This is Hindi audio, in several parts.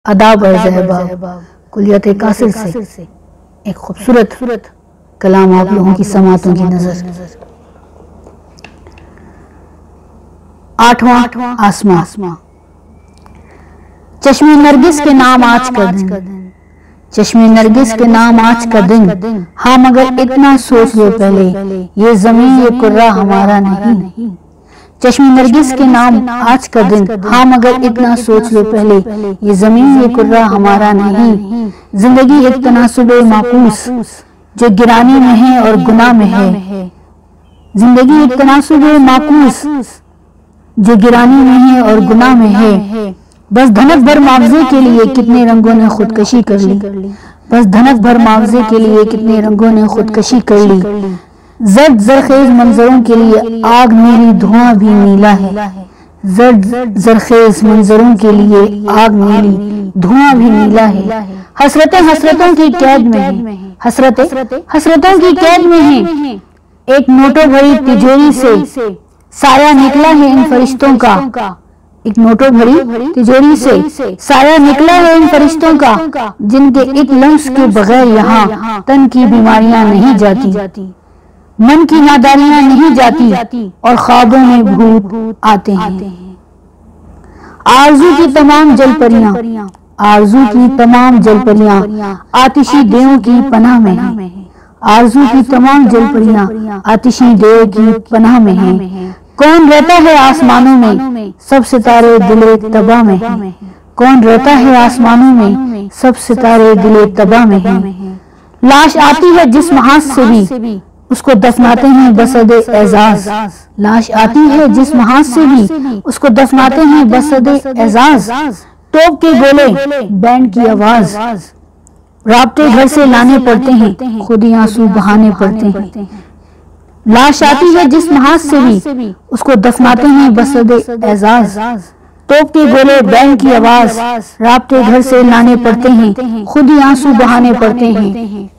अदाब अर्ज़ कुलियत कासिर से एक खूबसूरत कलाम आप लोगों की समातों की नजर। आठवां आसमां। चश्मे नरगिस के नाम आज का दिन, चश्मे नरगिस के नाम आज का दिन। हाँ मगर इतना सोच लो पहले, ये जमीन ये कुर्रा हमारा नहीं। चश्मे नरगिस के नाम आज का दिन, हाँ मगर इतना सोच लो पहले, ये जमीन ये कुर्रा हमारा नहीं। जिंदगी एक तनासुबे माकूस जो गिरानी में है और गुनाह में है। जिंदगी एक तनासुबे माकूस जो गिरानी में है और गुनाह में है। बस धनक भर मुआवजे के लिए कितने रंगों ने खुदकशी कर ली, बस धनक भर मुआवजे के लिए कितने रंगों ने खुदकशी कर ली। जर्द जरखेज मंजरों के लिए आग नीली धुआं भी नीला है। जर्द जरखेज मंजरों के लिए आग नीली धुआं भी नीला है। हसरतें हसरतों की कैद में है, हसरतें हसरतों की कैद में है। एक नोटों भरी तिजोरी से साया निकला है इन फरिश्तों का, एक नोटों भरी तिजोरी से साया निकला है इन फरिश्तों का, जिनके एक लम्स के बगैर यहाँ तन की बीमारियां नहीं जाती, मन की नादानियां नहीं जाती और ख्वाबों में भूत आते हैं। आरज़ू की तमाम जलपरियां, आरज़ू की तमाम जलपरियां आतिशी देवों की पनाह में हैं। आरज़ू की तमाम जलपरियां आतिशी देव की पनाह में हैं। कौन रहता है आसमानों में, सब सितारे दिले तबाह में हैं। कौन रहता है आसमानों में, सब सितारे दिले तबाह में हैं। लाश आती है जिस महाज से भी, उसको दफनाते हैं बसदे एजाज। लाश आती है जिस महाज से भी, उसको दफनाते हैं बसदे एजाज। तोप के गोले, बैंड की आवाज, राब्ते घर से लाने पड़ते हैं, खुद ही आंसू बहाने पड़ते हैं। लाश आती है जिस महाज से भी, उसको दफनाते हैं बसदे एजाज। तोप के गोले, बैंड की आवाज, राब्ते घर से लाने पड़ते हैं, खुद ही आंसू बहाने पड़ते हैं।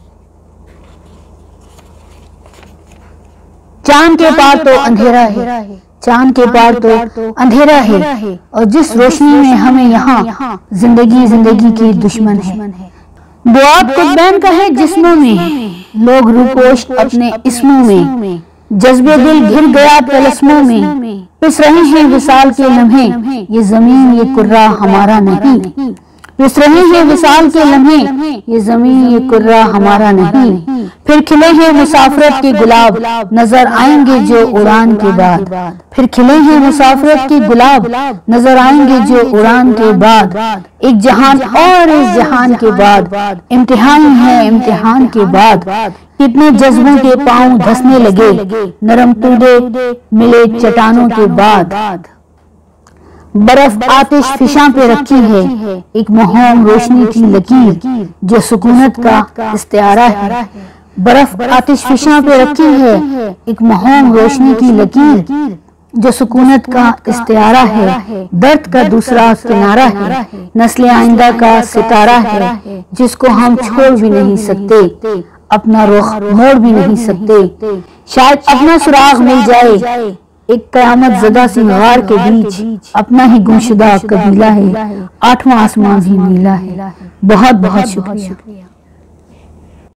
चांद के पार तो अंधेरा है, चांद के पार तो अंधेरा है, और जिस रोशनी में हमें यहाँ जिंदगी जिंदगी की दुश्मन है। बुआत कुतबैन का है जिस्मों में, लोग रूपोश अपने इस्मों में। जज्बे दिल घिर गया तलस्मों में, पिस रहे हैं विसाल के लम्हे, ये जमीन ये कुर्रा हमारा नहीं। पिस रहे हैं विसाल के लम्हे, ये जमीन ये कुर्रा हमारा नहीं। फिर खिले हैं मुसाफरत के गुलाब, नजर आएंगे जो उड़ान के बाद। फिर खिले हैं मुसाफरत के गुलाब, नजर आएंगे जो उड़ान के बाद। एक जहान और इस जहान के बाद, इम्तिहान है इम्तिहान के बाद। कितने जज्बों के पांव धंसने लगे, नरम तूदे मिले चट्टानों के बाद। बर्फ आतिश फिशां पे रखी है, एक मोहम रोशनी की लकीर जो सुकूनत का इस्तिआरा है। बर्फ आतिश फिशां पे रखी है, एक मोहम रोशनी की लकीर जो सुकूनत का इस्तिआरा है। दर्द का दूसरा किनारा है, नस्ल आइंदा का सितारा है, जिसको हम छोड़ भी नहीं सकते, अपना रुख मोड़ भी नहीं सकते। शायद अपना सुराग मिल जाए एक कयामत ज़दा सी गार के बीच, अपना ही गुमशुदा कबीला है, आठवां आसमां भी नीला है। बहुत बहुत शुक्रिया।